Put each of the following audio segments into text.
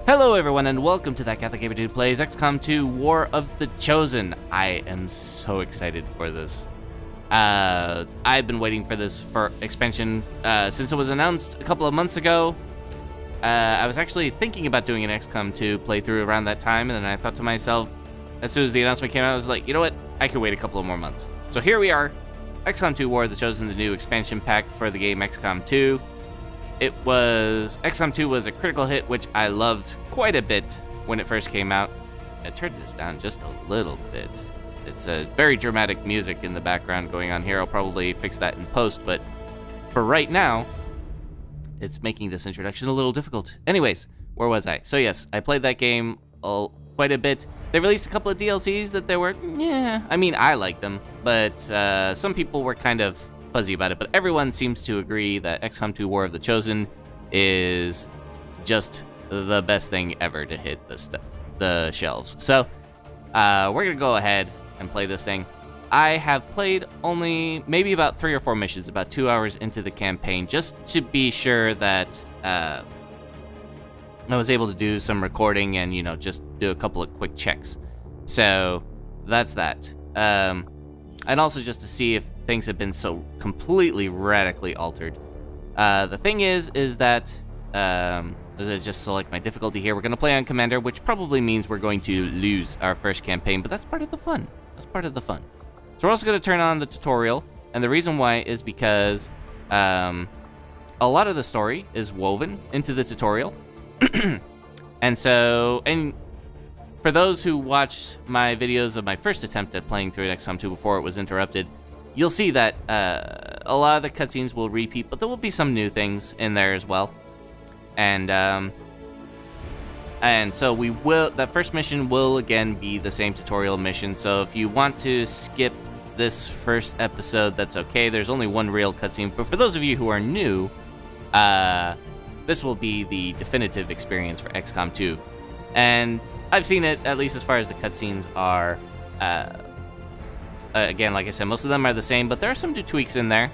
Hello everyone and welcome to that Catholic Gamer Dude Plays XCOM2 War of the Chosen. I am so excited for this. I've been waiting for this expansion since it was announced a couple of months ago. I was actually thinking about doing an XCOM2 playthrough around that time, and then I thought to myself, as soon as the announcement came out, I was like, you know what, I could wait a couple of more months. So here we are, XCOM2 War of the Chosen, the new expansion pack for the game XCOM2. XCOM2 was a critical hit, which I loved quite a bit when it first came out. I turned this down just a little bit. It's a very dramatic music in the background going on here. I'll probably fix that in post, but for right now, it's making this introduction a little difficult. Anyways, where was I? So yes, I played that game quite a bit. They released a couple of DLCs that they were, I mean, I liked them, but some people were kind of fuzzy about it, but everyone seems to agree that XCOM2 War of the Chosen is just the best thing ever to hit the shelves. So we're gonna go ahead and play this thing. I have played only maybe about 3 or 4 missions, about 2 hours into the campaign, just to be sure that I was able to do some recording and, you know, just do a couple of quick checks. So that's that. And also just to see if things have been so completely radically altered. The thing is that, as I just select my difficulty here, we're going to play on Commander, which probably means we're going to lose our first campaign, but that's part of the fun. That's part of the fun. So we're also going to turn on the tutorial, and the reason why is because a lot of the story is woven into the tutorial. And for those who watched my videos of my first attempt at playing through XCOM 2 before it was interrupted, you'll see that a lot of the cutscenes will repeat, but there will be some new things in there as well. And so that first mission will again be the same tutorial mission. So if you want to skip this first episode, that's okay. There's only one real cutscene, but for those of you who are new, this will be the definitive experience for XCOM 2. And I've seen it, at least as far as the cutscenes are. Again, like I said, most of them are the same, but there are some new tweaks in there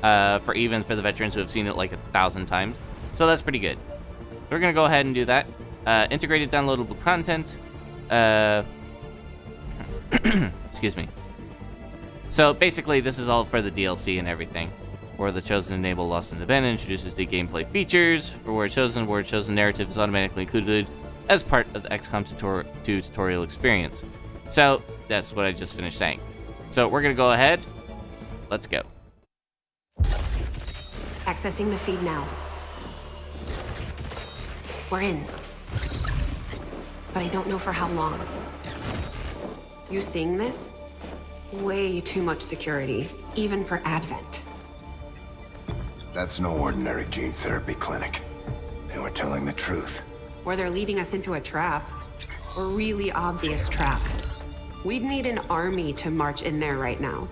for the veterans who have seen it like 1,000 times. So that's pretty good. We're going to go ahead and do that. Integrated downloadable content. Excuse me. So basically, this is all for the DLC and everything. War of the Chosen enable Lost and Abandoned, introduces the gameplay features. For War of the Chosen narrative is automatically included as part of the XCOM 2 tutorial experience. So that's what I just finished saying. So we're gonna go ahead. Let's go. Accessing the feed now. We're in. But I don't know for how long. You seeing this? Way too much security, even for Advent. That's no ordinary gene therapy clinic. They were telling the truth. Or they're leading us into a trap. A really obvious trap. We'd need an army to march in there right now.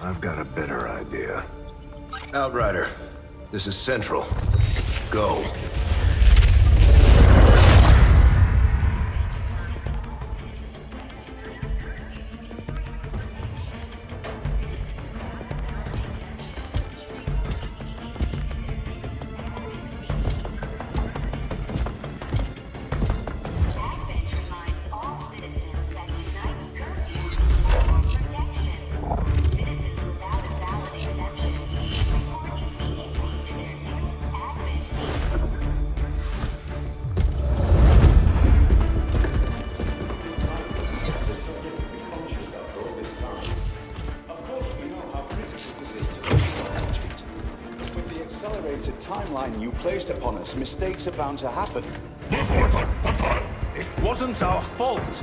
I've got a better idea. Outrider, this is Central. Go. Timeline you placed upon us, mistakes are bound to happen. It wasn't our fault.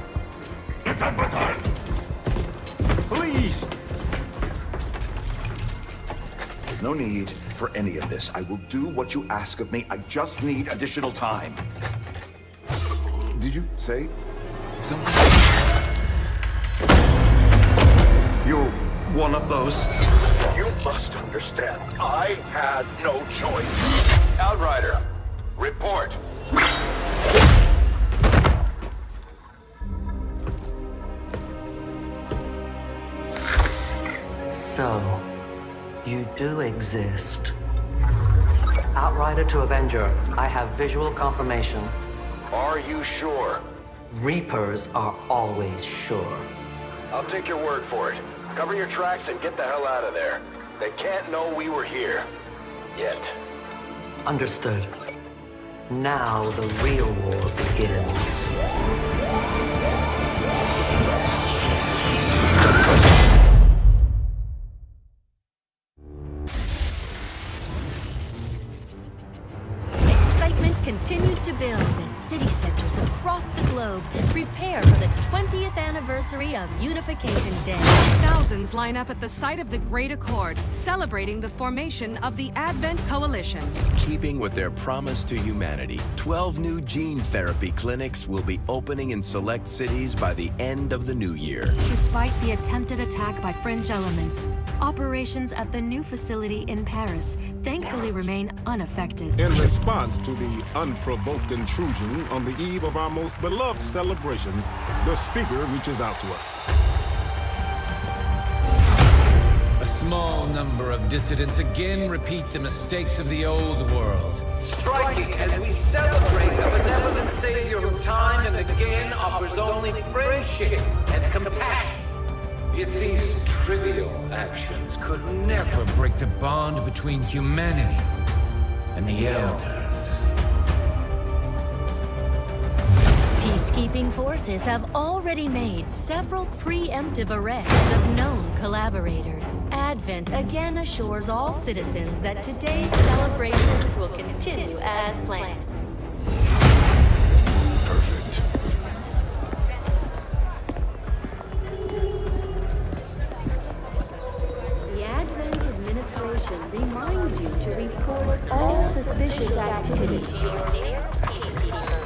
Please! There's no need for any of this. I will do what you ask of me. I just need additional time. Did you say something? You're one of those. You must understand, I had no choice. Outrider, report. So, you do exist. Outrider to Avenger, I have visual confirmation. Are you sure? Reapers are always sure. I'll take your word for it. Cover your tracks and get the hell out of there. They can't know we were here. Yet. Understood. Now the real war begins. Excitement continues to build as city centers across the globe prepare for the 20th anniversary of Unification Day. Thousands line up at the site of the Great Accord, celebrating the formation of the Advent Coalition. Keeping with their promise to humanity, 12 new gene therapy clinics will be opening in select cities by the end of the new year. Despite the attempted attack by fringe elements, operations at the new facility in Paris thankfully remain unaffected. In response to the unprovoked intrusion on the eve of our most beloved celebration, the speaker reaches out to us. A small number of dissidents again repeat the mistakes of the old world. Striking as we celebrate a benevolent savior who time and again offers only friendship and compassion. Yet these trivial actions could never break the bond between humanity and the Elders. Peacekeeping forces have already made several preemptive arrests of known collaborators. Advent again assures all citizens that today's celebrations will continue as planned. Perfect. The Advent administration reminds you to report all suspicious activity to your nearest peacekeeper.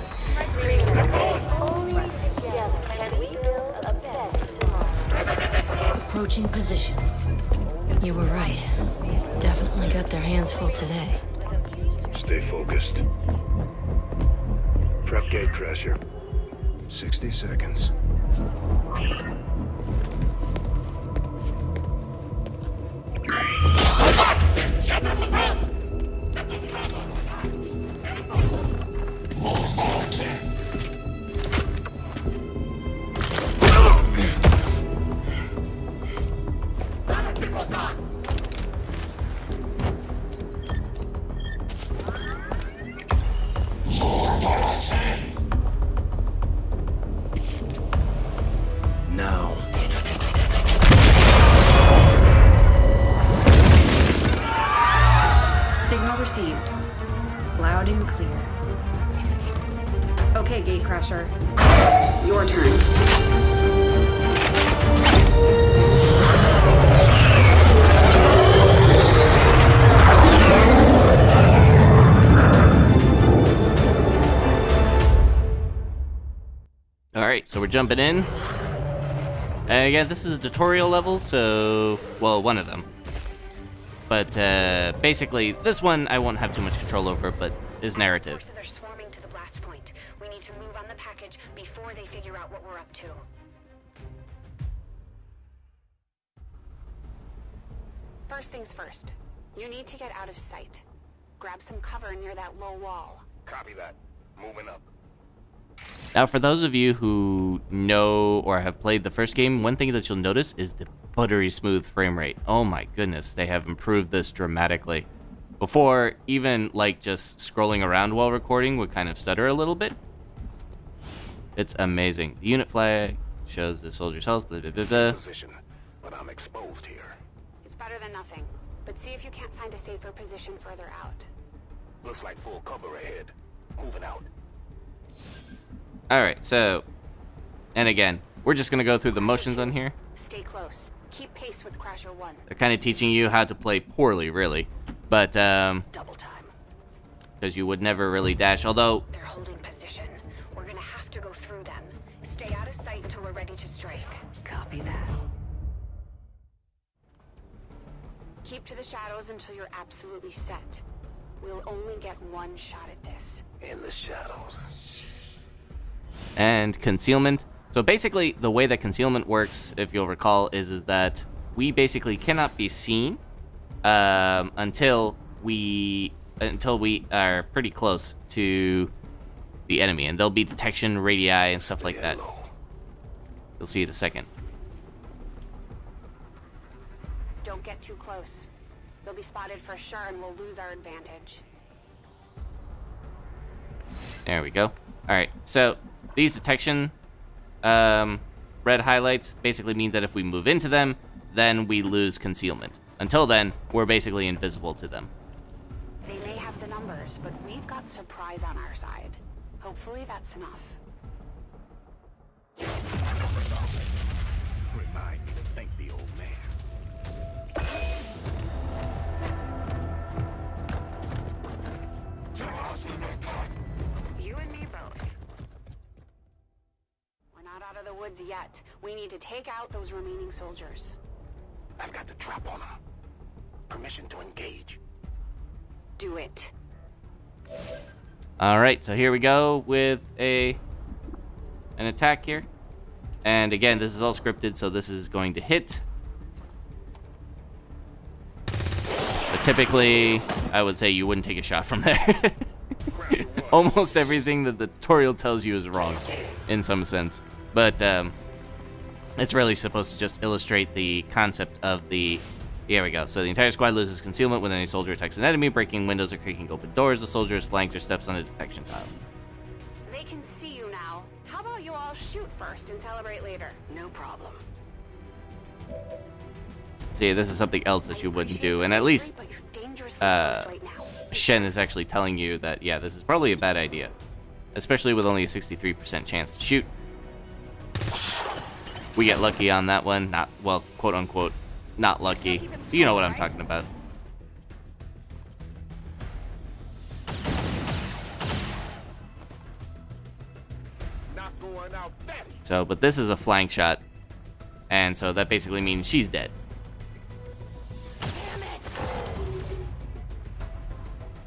Only together can we build a better tomorrow. Approaching position. You were right. They've definitely got their hands full today. Stay focused. Prep gate crasher. 60 seconds. Now. Signal received. Loud and clear. Okay, Gatecrasher. Your turn. Alright, so we're jumping in. And again, this is a tutorial level, so... well, one of them. But, basically, this one I won't have too much control over, but is narrative. Forces are swarming to the blast point. We need to move on the package before they figure out what we're up to. First things first. You need to get out of sight. Grab some cover near that low wall. Copy that. Moving up. Now, for those of you who know or have played the first game, one thing that you'll notice is the buttery smooth frame rate. Oh my goodness, they have improved this dramatically. Before, even like just scrolling around while recording would kind of stutter a little bit. It's amazing. The unit flag shows the soldier's health, blah, blah, blah, blah. Position, but I'm exposed here. It's better than nothing. But see if you can't find a safer position further out. Looks like full cover ahead. Moving out. Alright, so... and again, we're just gonna go through the motions on here. Stay close. Keep pace with Crasher 1. They're kind of teaching you how to play poorly, really. But, Double time. because you would never really dash, although... They're holding position. We're gonna have to go through them. Stay out of sight until we're ready to strike. Copy that. Keep to the shadows until you're absolutely set. We'll only get one shot at this. In the shadows. And concealment. So basically, the way that concealment works, if you'll recall, is that we basically cannot be seen until we are pretty close to the enemy, and there'll be detection radii and stuff like that. You'll see in a second. Don't get too close. They'll be spotted for sure and we'll lose our advantage. There we go. Alright, so these detection red highlights basically mean that if we move into them, then we lose concealment. Until then, we're basically invisible to them. They may have the numbers, but we've got surprise on our side. Hopefully that's enough. Remind me to thank the old man. You and me both. We're not out of the woods yet. We need to take out those remaining soldiers. I've got the trap on them. Permission to engage. Do it. Alright, so here we go with an attack here. And again, this is all scripted, so this is going to hit. But typically, I would say you wouldn't take a shot from there. Almost everything that the tutorial tells you is wrong, in some sense. But it's really supposed to just illustrate the concept of the... Here we go. So the entire squad loses concealment when any soldier attacks an enemy, breaking windows or creaking open doors. The soldier is flanked or steps on a detection tile. They can see you now. How about you all shoot first and celebrate later? No problem. See, this is something else that you wouldn't do, and at least Shen is actually telling you that, yeah, this is probably a bad idea. Especially with only a 63% chance to shoot. We get lucky on that one. Not, well, quote-unquote, not lucky. You know what I'm talking about. So, but this is a flank shot. And so that basically means she's dead.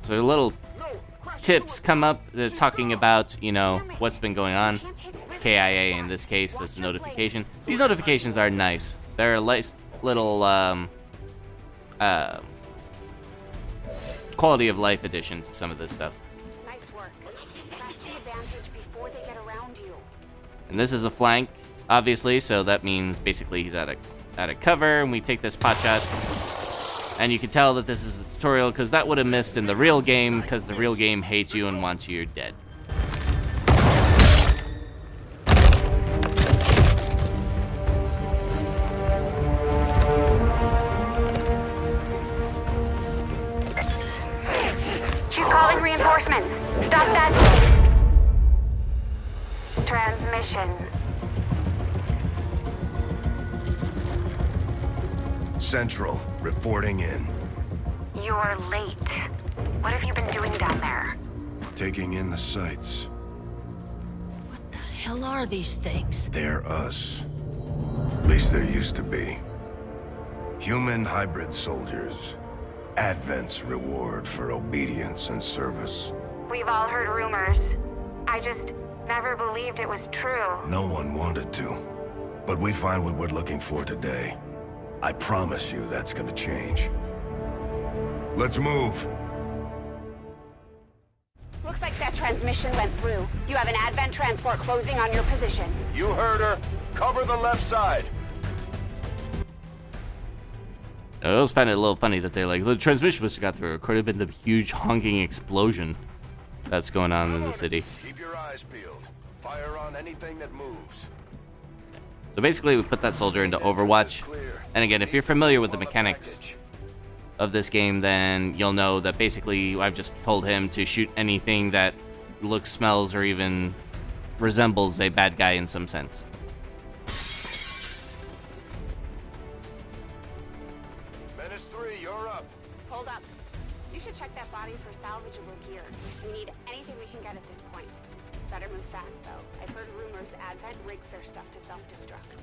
So little tips come up talking about, you know, what's been going on. KIA in this case, this notification. These notifications are nice. They're a nice little quality of life addition to some of this stuff. Nice work. Press the advantage before they get around you. And this is a flank, obviously, so that means basically he's out of cover, and we take this pot shot. And you can tell that this is a tutorial because that would have missed in the real game because the real game hates you and wants you dead. She's calling reinforcements. Stop that. Transmission. Central, reporting in. You're late. What have you been doing down there? Taking in the sights. What the hell are these things? They're us. At least there used to be. Human hybrid soldiers. Advent's reward for obedience and service. We've all heard rumors. I just never believed it was true. No one wanted to. But we find what we're looking for today. I promise you that's gonna change. Let's move. Looks like that transmission went through. You have an Advent transport closing on your position. You heard her. Cover the left side. I always find it a little funny that they're like, the transmission must have got through. It could have been the huge honking explosion that's going on in the city. Keep your eyes peeled. Fire on anything that moves. So basically, we put that soldier into Overwatch. And again, if you're familiar with the mechanics of this game, then you'll know that basically I've just told him to shoot anything that looks, smells, or even resembles a bad guy in some sense. Menace 3, you're up. Hold up. You should check that body for salvageable gear. We need anything we can get at this point. Better move fast, though. I've heard rumors Advent rigs their stuff to self-destruct.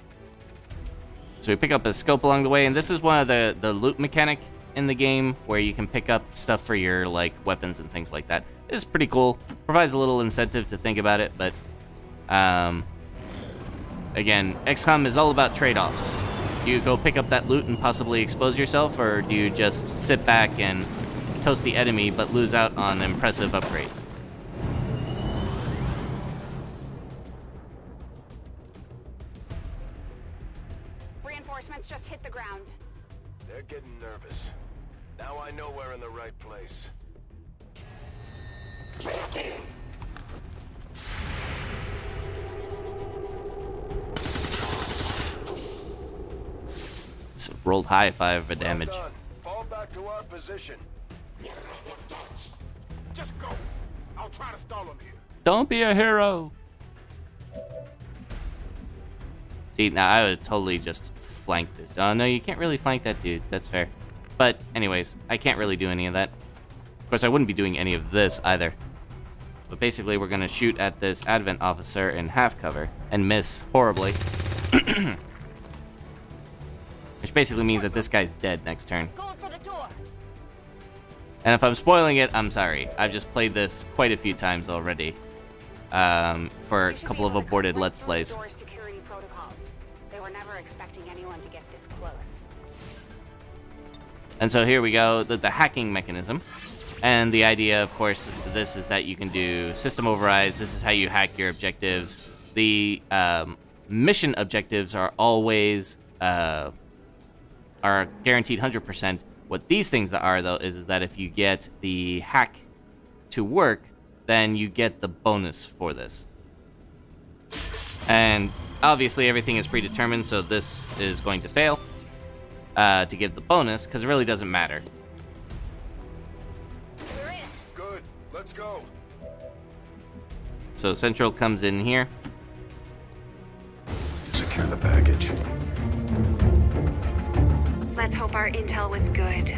So we pick up a scope along the way, and this is one of the loot mechanic in the game where you can pick up stuff for your like weapons and things like that. It's pretty cool. Provides a little incentive to think about it, but again, XCOM is all about trade-offs. Do you go pick up that loot and possibly expose yourself, or do you just sit back and toast the enemy but lose out on impressive upgrades? They're getting nervous. Now I know we're in the right place. This rolled high 5 for damage. Well done. Fall back to our position. Just go. I'll try to stall him here. Don't be a hero. See, now I would totally just flank this. Oh, no, you can't really flank that dude. That's fair. But anyways, I can't really do any of that. Of course, I wouldn't be doing any of this either. But basically, we're going to shoot at this Advent officer in half cover and miss horribly. Which basically means that this guy's dead next turn. Going for the door. And if I'm spoiling it, I'm sorry. I've just played this quite a few times already. For a couple of aborted Let's Plays. Security protocols. They were never expecting anyone to get this close. And so here we go, the hacking mechanism. And the idea, of course, this is that you can do system overrides. This is how you hack your objectives. The mission objectives are always are guaranteed 100%. What these things are, though, is that if you get the hack to work, then you get the bonus for this. And obviously everything is predetermined, so this is going to fail to give the bonus, because it really doesn't matter. Good. Let's go. So Central comes in here. Secure the package. Let's hope our intel was good.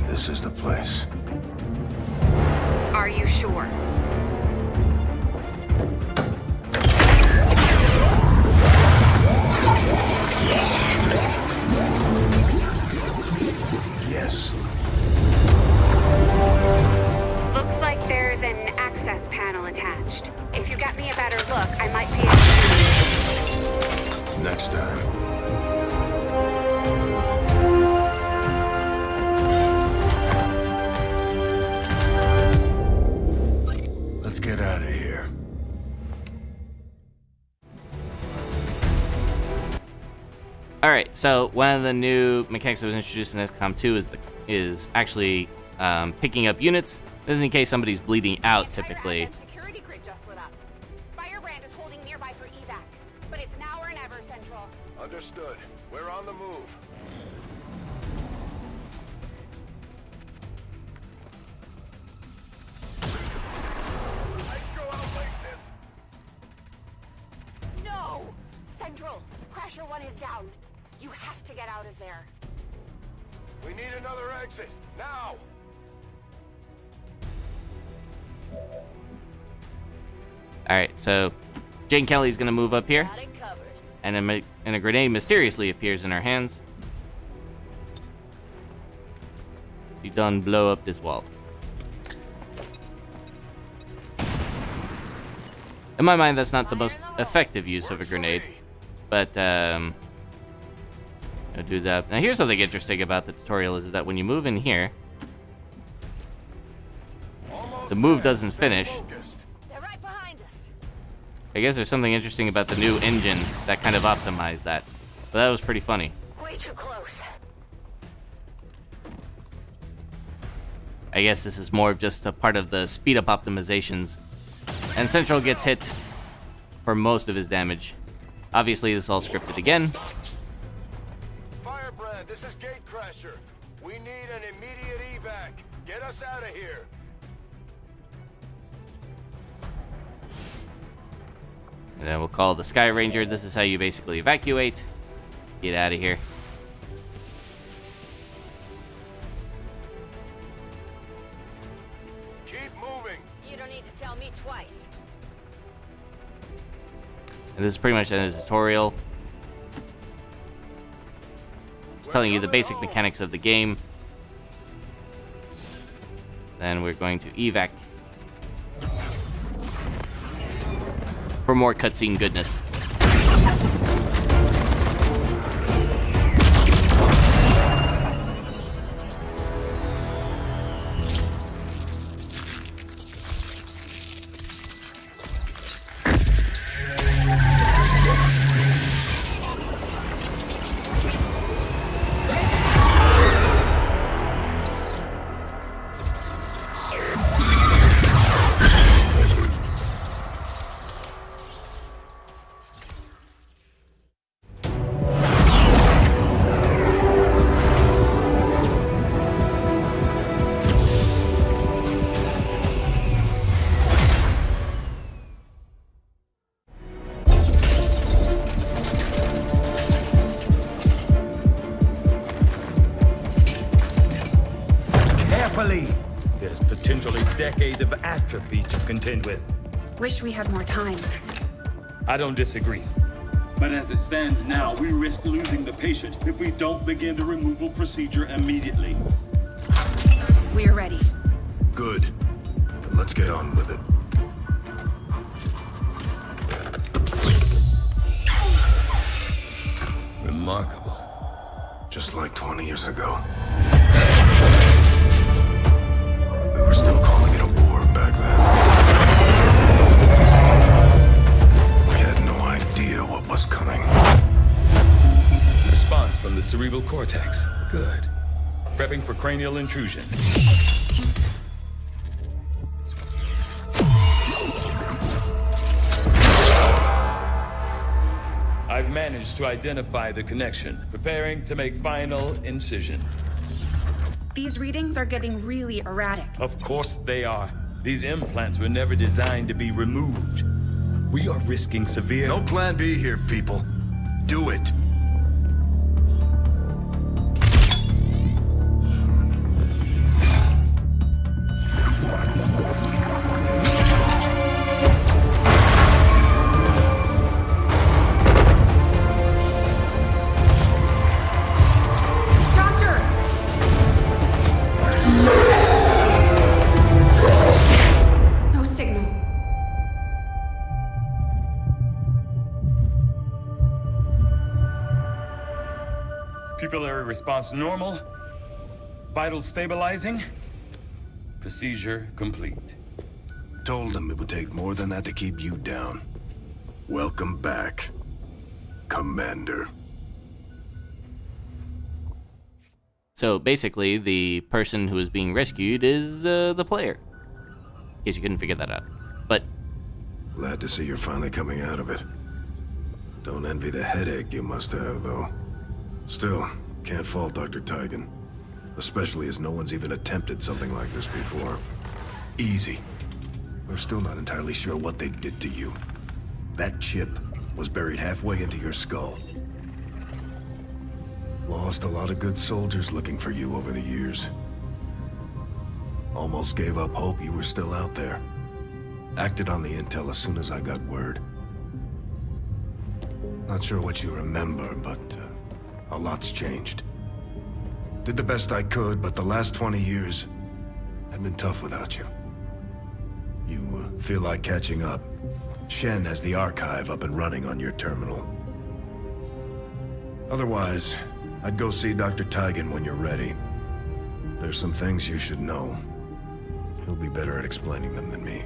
This is the place. Are you sure? Yes. Looks like there's an access panel attached. If you got me a better look, I might be able to... Next time. Let's get out of here. Alright, so one of the new mechanics that was introduced in XCOM2 is actually picking up units. This is in case somebody's bleeding out, typically. Security grid just lit up. Firebrand is holding nearby for evac, but it's now or never, Central. Understood. We're on the move. No! Central, Crasher 1 is down. You have to get out of there. We need another exit. Now! Alright, so Jane Kelly's gonna move up here. And a grenade mysteriously appears in her hands. She done blow up this wall. In my mind, that's not the most effective use of a grenade. But, I'll do that. Now, here's something interesting about the tutorial is that when you move in here, the move doesn't finish. I guess there's something interesting about the new engine that kind of optimized that. But that was pretty funny. Way too close. I guess this is more of just a part of the speed up optimizations. And Central gets hit for most of his damage. Obviously, this is all scripted again. Firebrand, this is Gatecrasher. We need an immediate evac. Get us out of here. And then we'll call the Sky Ranger. This is how you basically evacuate. Get out of here. Keep moving. You don't need to tell me twice. And this is pretty much a tutorial. Just telling you the basic mechanics of the game. Then we're going to evac. For more cutscene goodness. nearly decades of atrophy to contend with. Wish we had more time. I don't disagree. But as it stands now, we risk losing the patient if we don't begin the removal procedure immediately. We're ready. Good. Then let's get on with it. Remarkable. Just like 20 years ago. We were still calling it a war back then. We had no idea what was coming. Response from the cerebral cortex. Good. Prepping for cranial intrusion. I've managed to identify the connection, preparing to make final incision. These readings are getting really erratic. Of course they are. These implants were never designed to be removed. We are risking severe... No plan B here, people. Do it. Pupillary response normal. Vital stabilizing. Procedure complete. Told them it would take more than that to keep you down. Welcome back, Commander. So basically, the person who is being rescued is the player. In case you couldn't figure that out. But Glad to see you're finally coming out of it. Don't envy the headache you must have, though. Still, can't fault Dr. Tigan. Especially as no one's even attempted something like this before. Easy. We're still not entirely sure what they did to you. That chip was buried halfway into your skull. Lost a lot of good soldiers looking for you over the years. Almost gave up hope you were still out there. Acted on the intel as soon as I got word. Not sure what you remember, but a lot's changed. Did the best I could, but the last 20 years have been tough without you. You feel like catching up. Shen has the archive up and running on your terminal. Otherwise, I'd go see Dr. Tigan when you're ready. There's some things you should know. He'll be better at explaining them than me.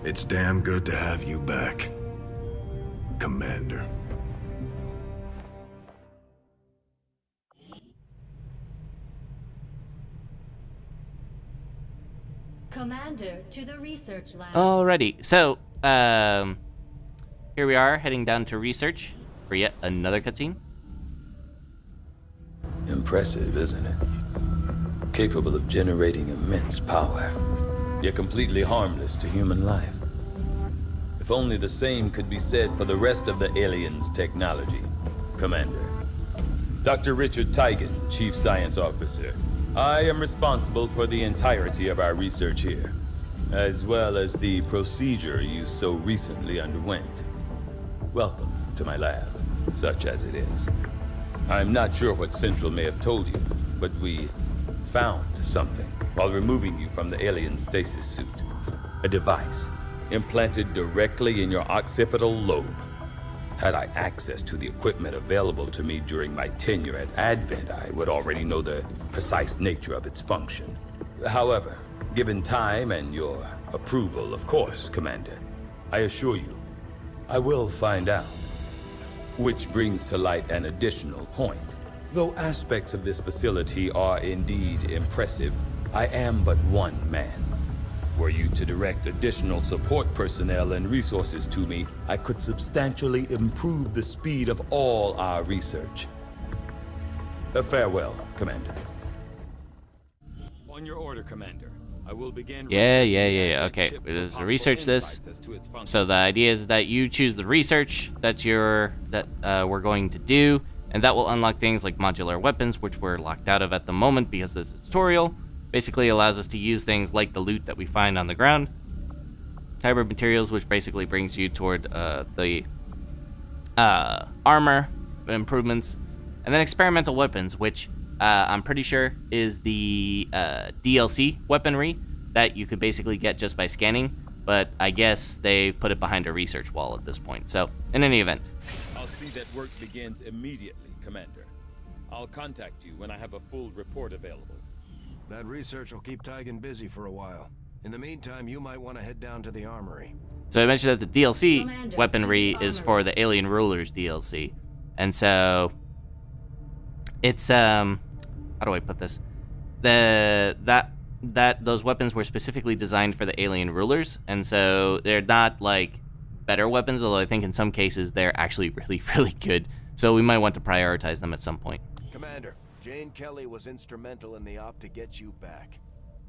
It's damn good to have you back, Commander. Commander to the research lab. alrighty, so here we are heading down to research for yet another cutscene. Impressive, isn't it? Capable of generating immense power, yet completely harmless to human life. If only the same could be said for the rest of the aliens' technology, Commander. Dr. Richard Tigan, Chief Science Officer. I am responsible for the entirety of our research here, as well as the procedure you so recently underwent. Welcome to my lab, such as it is. I'm not sure what Central may have told you, but we found something while removing you from the alien stasis suit. A device implanted directly in your occipital lobe. Had I access to the equipment available to me during my tenure at Advent, I would already know the precise nature of its function. However, given time and your approval, of course, Commander, I assure you, I will find out. Which brings to light an additional point. Though aspects of this facility are indeed impressive, I am but one man. Were you to direct additional support personnel and resources to me, I could substantially improve the speed of all our research. Farewell, Commander. On your order, Commander. I will begin... Yeah. Okay, let's research this. So the idea is that you choose the research that we're going to do, And that will unlock things like modular weapons, which we're locked out of at the moment because this tutorial basically allows us to use things like the loot that we find on the ground. Hybrid materials, which basically brings you toward the armor improvements. And then experimental weapons, which I'm pretty sure is the DLC weaponry that you could basically get just by scanning. But I guess they've put it behind a research wall at this point. So, in any event. I'll see that work begins immediately, Commander. I'll contact you when I have a full report available. That research will keep Tygan busy for a while. In the meantime, you might want to head down to the armory. So I mentioned that the DLC weaponry is for the Alien Rulers DLC. And so it's how do I put this? Those weapons were specifically designed for the Alien Rulers, and so they're not like better weapons, although I think in some cases they're actually really, really good. So we might want to prioritize them at some point. Commander, Jane Kelly was instrumental in the op to get you back.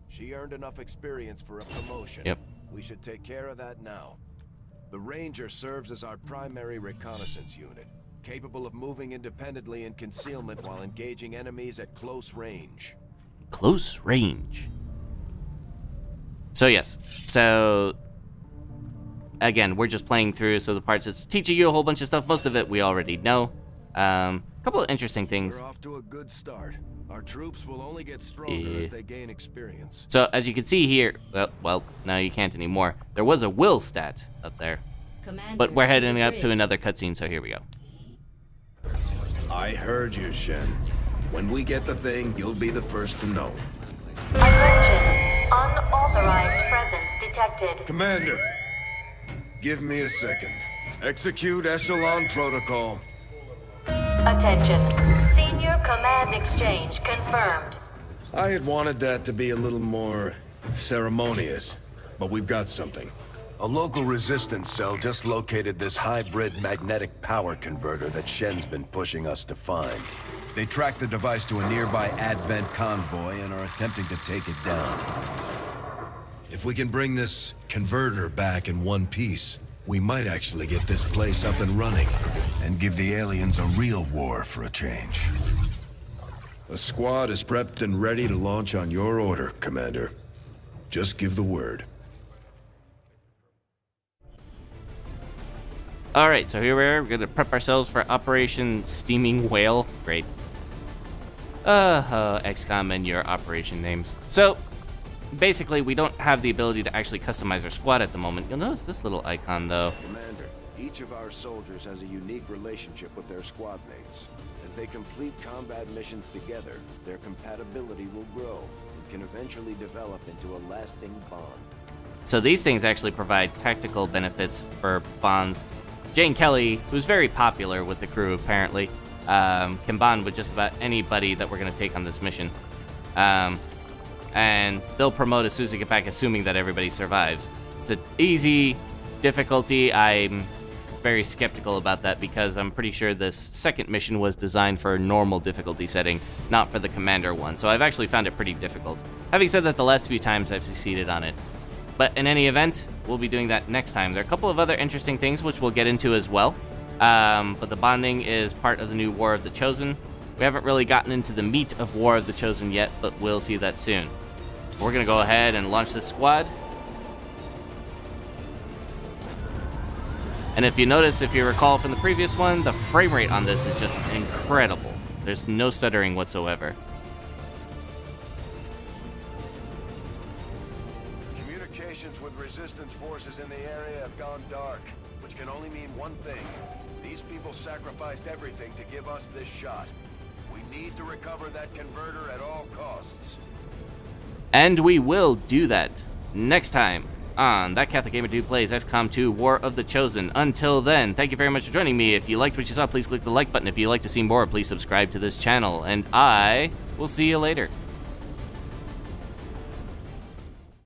She earned enough experience for a promotion. Yep. We should take care of that now. The Ranger serves as our primary reconnaissance unit, capable of moving independently in concealment while engaging enemies at close range. Close range. So yes, so again, we're just playing through, so the parts it's teaching you a whole bunch of stuff. Most of it we already know. A couple of interesting things. We're off to a good start. Our troops will only get stronger as they gain experience. So as you can see here, well, no, you can't anymore. There was a will stat up there, but we're heading up to another cutscene. So here we go. I heard you, Shen. When we get the thing, you'll be the first to know. Attention. Unauthorized presence detected. Commander, give me a second. Execute Echelon Protocol. Attention. Senior Command Exchange confirmed. I had wanted that to be a little more ceremonious, but we've got something. A local resistance cell just located this hybrid magnetic power converter that Shen's been pushing us to find. They tracked the device to a nearby Advent convoy and are attempting to take it down. If we can bring this converter back in one piece, we might actually get this place up and running and give the aliens a real war for a change. The squad is prepped and ready to launch on your order, Commander. Just give the word. Alright, so here we are. We're going to prep ourselves for Operation Steaming Whale. Great. XCOM and your operation names. So, basically, we don't have the ability to actually customize our squad at the moment. You'll notice this little icon, though. Commander, each of our soldiers has a unique relationship with their squad mates. As they complete combat missions together, their compatibility will grow and can eventually develop into a lasting bond. So these things actually provide tactical benefits for bonds. Jane Kelly, who's very popular with the crew, apparently, can bond with just about anybody that we're going to take on this mission. And they'll promote as soon as they get back, assuming that everybody survives. It's an easy difficulty. I'm very skeptical about that because I'm pretty sure this second mission was designed for a normal difficulty setting, not for the Commander one. So I've actually found it pretty difficult. Having said that, the last few times I've succeeded on it. But in any event, we'll be doing that next time. There are a couple of other interesting things which we'll get into as well. But the bonding is part of the new War of the Chosen. We haven't really gotten into the meat of War of the Chosen yet, but we'll see that soon. We're going to go ahead and launch this squad. And if you notice, if you recall from the previous one, the frame rate on this is just incredible. There's no stuttering whatsoever. Communications with resistance forces in the area have gone dark, which can only mean one thing. These people sacrificed everything to give us this shot. We need to recover that converter at all costs. And we will do that next time on That Catholic Gamer Dude Plays XCOM2 War of the Chosen. Until then, thank you very much for joining me. If you liked what you saw, please click the like button. If you'd like to see more, please subscribe to this channel. And I will see you later.